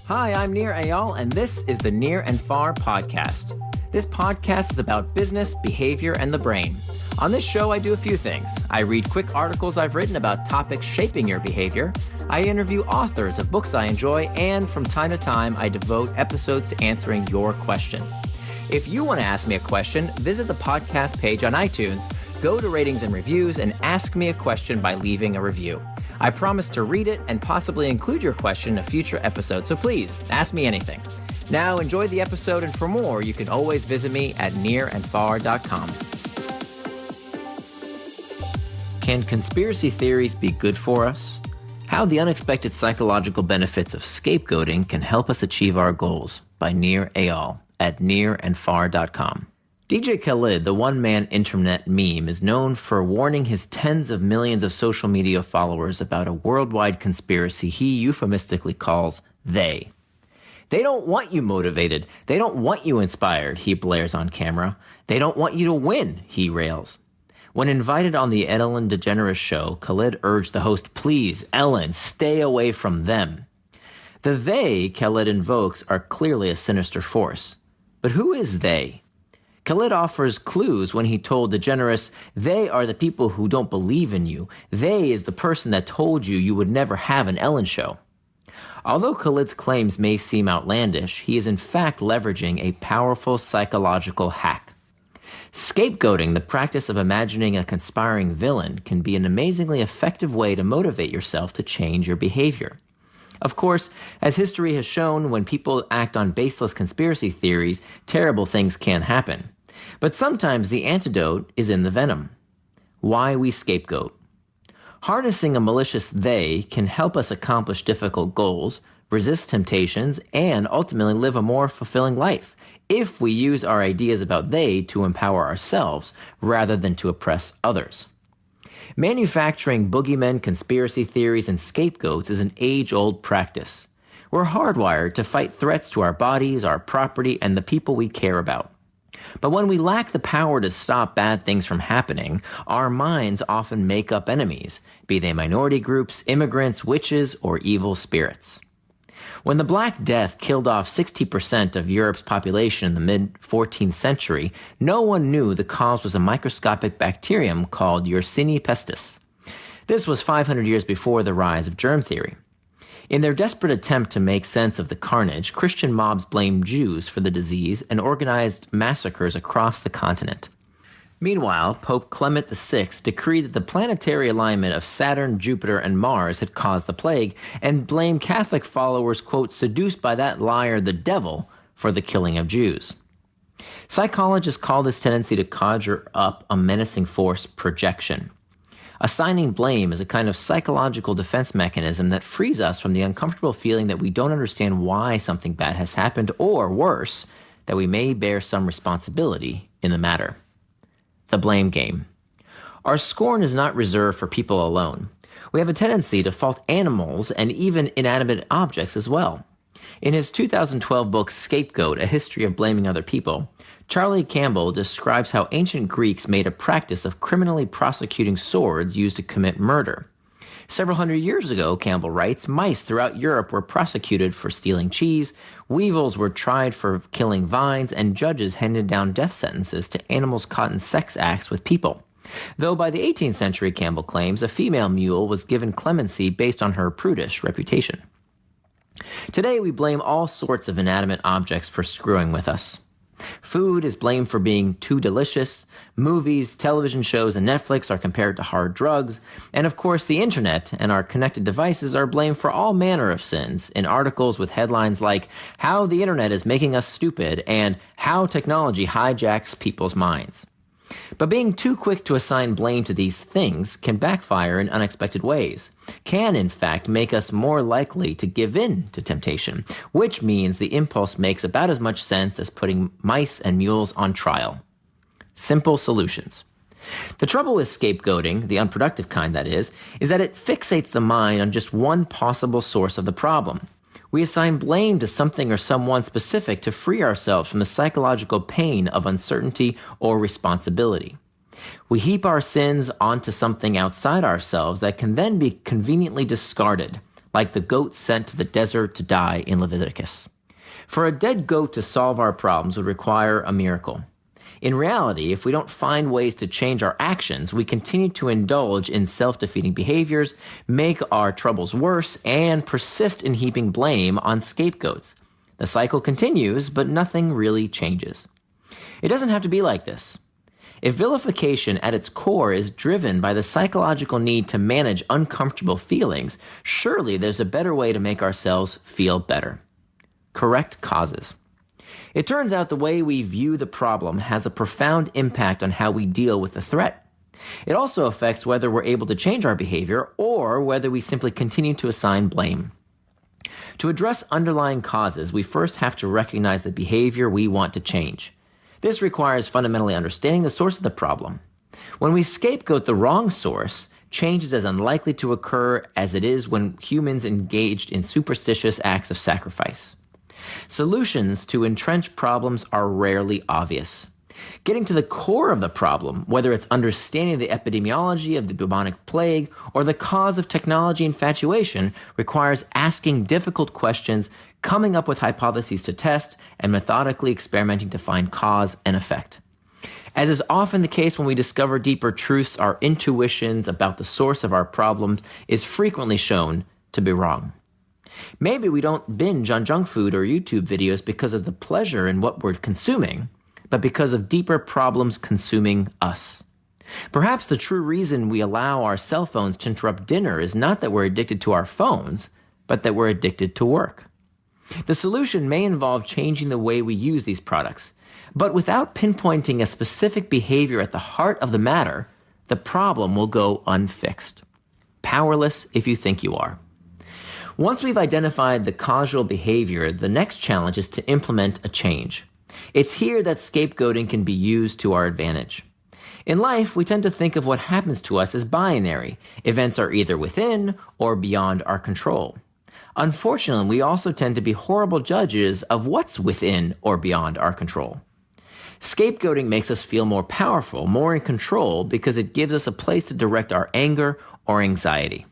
Hi, I'm Nir Eyal, and this is the Near and Far podcast. This podcast is about business, behavior, and the brain. On this show, I do a few things. I read quick articles I've written about topics shaping your behavior. I interview authors of books I enjoy, and from time to time, I devote episodes to answering your questions. If you want to ask me a question, visit the podcast page on iTunes, go to ratings and reviews, and ask me a question by leaving a review. I promise to read it and possibly include your question in a future episode, so please, ask me anything. Now, enjoy the episode, and for more, you can always visit me at nearandfar.com. Can conspiracy theories be good for us? How the unexpected psychological benefits of scapegoating can help us achieve our goals, by Nir Eyal at nearandfar.com. DJ Khaled, the one-man internet meme, is known for warning his tens of millions of social media followers about a worldwide conspiracy he euphemistically calls they. They don't want you motivated. They don't want you inspired, he blares on camera. They don't want you to win, he rails. When invited on the Ellen DeGeneres show, Khaled urged the host, please, Ellen, stay away from them. The they Khaled invokes are clearly a sinister force. But who is they? Khaled offers clues when he told DeGeneres, they are the people who don't believe in you. They is the person that told you you would never have an Ellen show. Although Khaled's claims may seem outlandish, he is in fact leveraging a powerful psychological hack. Scapegoating, the practice of imagining a conspiring villain, can be an amazingly effective way to motivate yourself to change your behavior. Of course, as history has shown, when people act on baseless conspiracy theories, terrible things can happen. But sometimes the antidote is in the venom. Why we scapegoat. Harnessing a malicious they can help us accomplish difficult goals, resist temptations, and ultimately live a more fulfilling life, if we use our ideas about they to empower ourselves rather than to oppress others. Manufacturing boogeymen, conspiracy theories, and scapegoats is an age-old practice. We're hardwired to fight threats to our bodies, our property, and the people we care about. But when we lack the power to stop bad things from happening, our minds often make up enemies, be they minority groups, immigrants, witches, or evil spirits. When the Black Death killed off 60% of Europe's population in the mid-14th century, no one knew the cause was a microscopic bacterium called Yersinia pestis. This was 500 years before the rise of germ theory. In their desperate attempt to make sense of the carnage, Christian mobs blamed Jews for the disease and organized massacres across the continent. Meanwhile, Pope Clement VI decreed that the planetary alignment of Saturn, Jupiter, and Mars had caused the plague, and blamed Catholic followers, quote, seduced by that liar, the devil, for the killing of Jews. Psychologists call this tendency to conjure up a menacing force projection. Assigning blame is a kind of psychological defense mechanism that frees us from the uncomfortable feeling that we don't understand why something bad has happened, or worse, that we may bear some responsibility in the matter. The blame game. Our scorn is not reserved for people alone. We have a tendency to fault animals and even inanimate objects as well. In his 2012 book, Scapegoat, A History of Blaming Other People, Charlie Campbell describes how ancient Greeks made a practice of criminally prosecuting swords used to commit murder. Several hundred years ago, Campbell writes, mice throughout Europe were prosecuted for stealing cheese, weevils were tried for killing vines, and judges handed down death sentences to animals caught in sex acts with people. Though by the 18th century, Campbell claims, a female mule was given clemency based on her prudish reputation. Today, we blame all sorts of inanimate objects for screwing with us. Food is blamed for being too delicious. Movies, television shows, and Netflix are compared to hard drugs. And of course, the internet and our connected devices are blamed for all manner of sins in articles with headlines like, How the Internet is Making Us Stupid, and How Technology Hijacks People's Minds. But being too quick to assign blame to these things can backfire in unexpected ways, can in fact make us more likely to give in to temptation, which means the impulse makes about as much sense as putting mice and mules on trial. Simple solutions. The trouble with scapegoating, the unproductive kind that is that it fixates the mind on just one possible source of the problem. We assign blame to something or someone specific to free ourselves from the psychological pain of uncertainty or responsibility. We heap our sins onto something outside ourselves that can then be conveniently discarded, like the goat sent to the desert to die in Leviticus. For a dead goat to solve our problems would require a miracle. In reality, if we don't find ways to change our actions, we continue to indulge in self-defeating behaviors, make our troubles worse, and persist in heaping blame on scapegoats. The cycle continues, but nothing really changes. It doesn't have to be like this. If vilification at its core is driven by the psychological need to manage uncomfortable feelings, surely there's a better way to make ourselves feel better. Correct causes. It turns out the way we view the problem has a profound impact on how we deal with the threat. It also affects whether we're able to change our behavior or whether we simply continue to assign blame. To address underlying causes, we first have to recognize the behavior we want to change. This requires fundamentally understanding the source of the problem. When we scapegoat the wrong source, change is as unlikely to occur as it is when humans engaged in superstitious acts of sacrifice. Solutions to entrenched problems are rarely obvious. Getting to the core of the problem, whether it's understanding the epidemiology of the bubonic plague or the cause of technology infatuation, requires asking difficult questions, coming up with hypotheses to test, and methodically experimenting to find cause and effect. As is often the case when we discover deeper truths, our intuitions about the source of our problems is frequently shown to be wrong. Maybe we don't binge on junk food or YouTube videos because of the pleasure in what we're consuming, but because of deeper problems consuming us. Perhaps the true reason we allow our cell phones to interrupt dinner is not that we're addicted to our phones, but that we're addicted to work. The solution may involve changing the way we use these products, but without pinpointing a specific behavior at the heart of the matter, the problem will go unfixed. Powerless if you think you are. Once we've identified the causal behavior, the next challenge is to implement a change. It's here that scapegoating can be used to our advantage. In life, we tend to think of what happens to us as binary. Events are either within or beyond our control. Unfortunately, we also tend to be horrible judges of what's within or beyond our control. Scapegoating makes us feel more powerful, more in control, because it gives us a place to direct our anger or anxiety.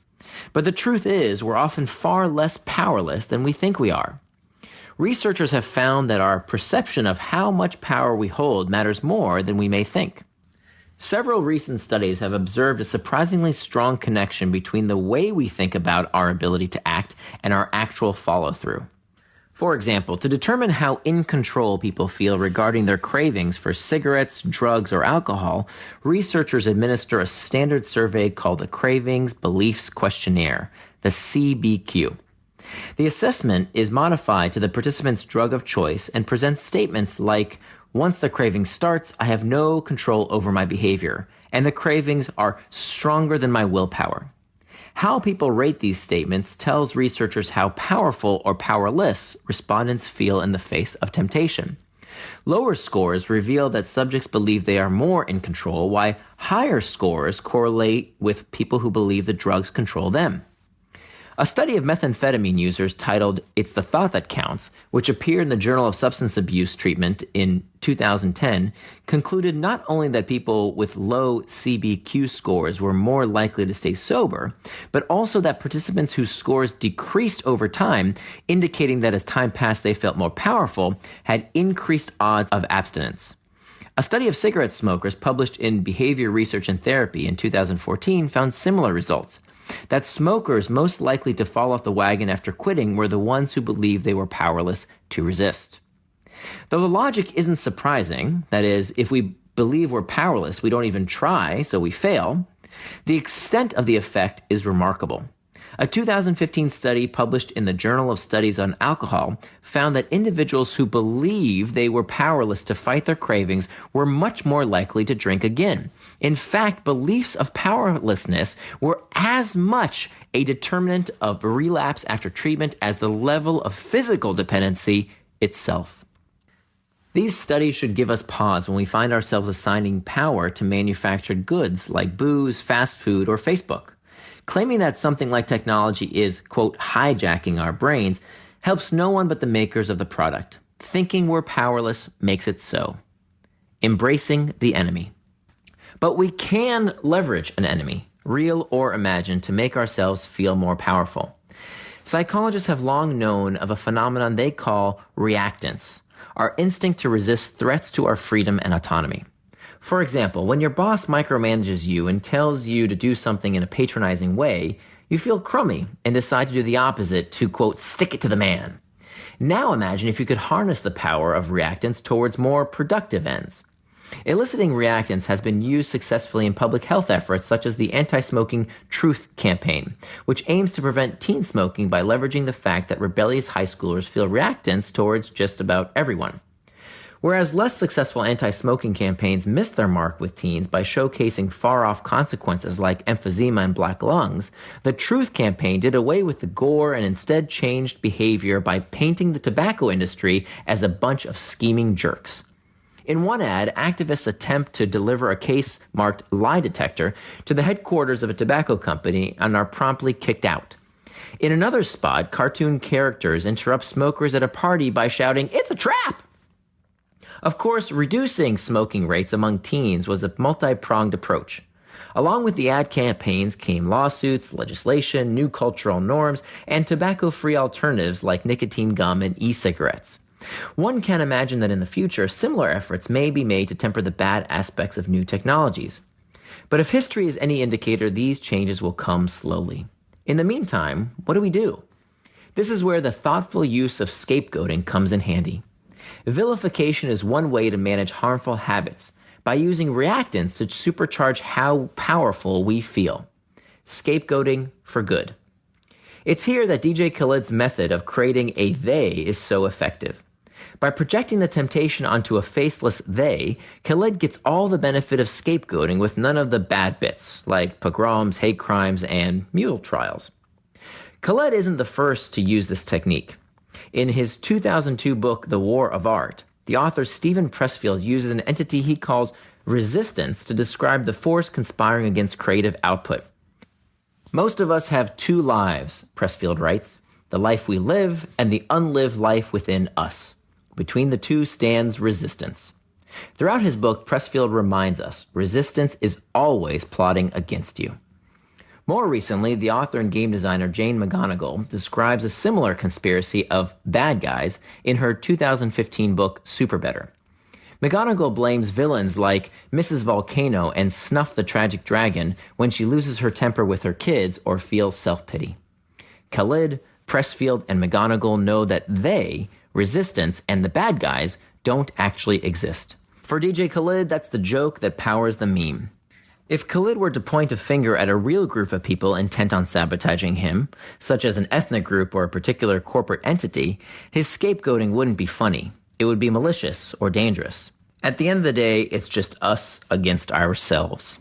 But the truth is, we're often far less powerless than we think we are. Researchers have found that our perception of how much power we hold matters more than we may think. Several recent studies have observed a surprisingly strong connection between the way we think about our ability to act and our actual follow-through. For example, to determine how in control people feel regarding their cravings for cigarettes, drugs, or alcohol, researchers administer a standard survey called the Cravings Beliefs Questionnaire, the CBQ. The assessment is modified to the participant's drug of choice and presents statements like, "Once the craving starts, I have no control over my behavior, and the cravings are stronger than my willpower." How people rate these statements tells researchers how powerful or powerless respondents feel in the face of temptation. Lower scores reveal that subjects believe they are more in control, while higher scores correlate with people who believe the drugs control them. A study of methamphetamine users titled "It's the Thought That Counts," which appeared in the Journal of Substance Abuse Treatment in 2010, concluded not only that people with low CBQ scores were more likely to stay sober, but also that participants whose scores decreased over time, indicating that as time passed they felt more powerful, had increased odds of abstinence. A study of cigarette smokers published in Behavior Research and Therapy in 2014 found similar results. That smokers most likely to fall off the wagon after quitting were the ones who believed they were powerless to resist. Though the logic isn't surprising, that is, if we believe we're powerless, we don't even try, so we fail, the extent of the effect is remarkable. A 2015 study published in the Journal of Studies on Alcohol found that individuals who believed they were powerless to fight their cravings were much more likely to drink again. In fact, beliefs of powerlessness were as much a determinant of relapse after treatment as the level of physical dependency itself. These studies should give us pause when we find ourselves assigning power to manufactured goods like booze, fast food, or Facebook. Claiming that something like technology is, quote, hijacking our brains helps no one but the makers of the product. Thinking we're powerless makes it so. Embracing the enemy. But we can leverage an enemy, real or imagined, to make ourselves feel more powerful. Psychologists have long known of a phenomenon they call reactance, our instinct to resist threats to our freedom and autonomy. For example, when your boss micromanages you and tells you to do something in a patronizing way, you feel crummy and decide to do the opposite to, quote, stick it to the man. Now imagine if you could harness the power of reactance towards more productive ends. Eliciting reactance has been used successfully in public health efforts such as the anti-smoking Truth campaign, which aims to prevent teen smoking by leveraging the fact that rebellious high schoolers feel reactance towards just about everyone. Whereas less successful anti-smoking campaigns missed their mark with teens by showcasing far-off consequences like emphysema and black lungs, the Truth campaign did away with the gore and instead changed behavior by painting the tobacco industry as a bunch of scheming jerks. In one ad, activists attempt to deliver a case marked lie detector to the headquarters of a tobacco company and are promptly kicked out. In another spot, cartoon characters interrupt smokers at a party by shouting, "It's a trap!" Of course, reducing smoking rates among teens was a multi-pronged approach. Along with the ad campaigns came lawsuits, legislation, new cultural norms, and tobacco-free alternatives like nicotine gum and e-cigarettes. One can imagine that in the future, similar efforts may be made to temper the bad aspects of new technologies. But if history is any indicator, these changes will come slowly. In the meantime, what do? This is where the thoughtful use of scapegoating comes in handy. Vilification is one way to manage harmful habits by using reactance to supercharge how powerful we feel. Scapegoating for good. It's here that DJ Khaled's method of creating a they is so effective. By projecting the temptation onto a faceless they, Khaled gets all the benefit of scapegoating with none of the bad bits, like pogroms, hate crimes, and mule trials. Khaled isn't the first to use this technique. In his 2002 book, The War of Art, the author Steven Pressfield uses an entity he calls resistance to describe the force conspiring against creative output. Most of us have two lives, Pressfield writes, the life we live and the unlived life within us. Between the two stands resistance. Throughout his book, Pressfield reminds us, resistance is always plotting against you. More recently, the author and game designer Jane McGonigal describes a similar conspiracy of bad guys in her 2015 book, Super Better. McGonigal blames villains like Mrs. Volcano and Snuff the Tragic Dragon when she loses her temper with her kids or feels self-pity. Khaled, Pressfield, and McGonigal know that they, resistance, and the bad guys don't actually exist. For DJ Khaled, that's the joke that powers the meme. If Khaled were to point a finger at a real group of people intent on sabotaging him, such as an ethnic group or a particular corporate entity, his scapegoating wouldn't be funny. It would be malicious or dangerous. At the end of the day, it's just us against ourselves.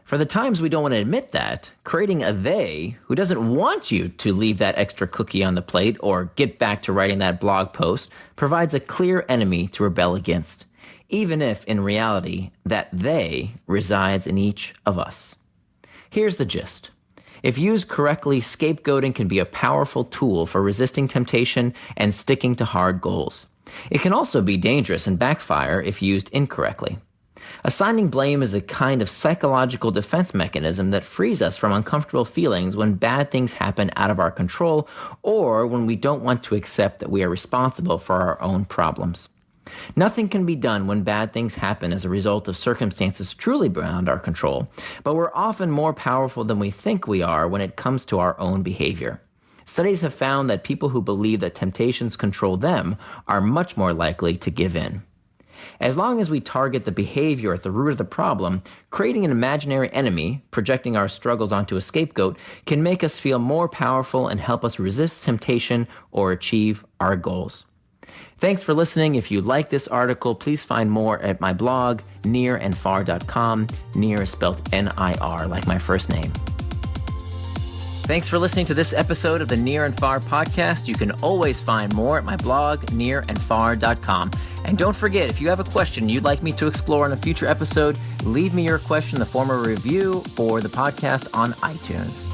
For the times we don't want to admit that, creating a they who doesn't want you to leave that extra cookie on the plate or get back to writing that blog post provides a clear enemy to rebel against, even if, in reality, that they resides in each of us. Here's the gist. If used correctly, scapegoating can be a powerful tool for resisting temptation and sticking to hard goals. It can also be dangerous and backfire if used incorrectly. Assigning blame is a kind of psychological defense mechanism that frees us from uncomfortable feelings when bad things happen out of our control or when we don't want to accept that we are responsible for our own problems. Nothing can be done when bad things happen as a result of circumstances truly beyond our control, but we're often more powerful than we think we are when it comes to our own behavior. Studies have found that people who believe that temptations control them are much more likely to give in. As long as we target the behavior at the root of the problem, creating an imaginary enemy, projecting our struggles onto a scapegoat, can make us feel more powerful and help us resist temptation or achieve our goals. Thanks for listening. If you like this article, please find more at my blog, nearandfar.com. Near is spelled N-I-R, like my first name. Thanks for listening to this episode of the Near and Far podcast. You can always find more at my blog, nearandfar.com. And don't forget, if you have a question you'd like me to explore in a future episode, leave me your question in the form of a review for the podcast on iTunes.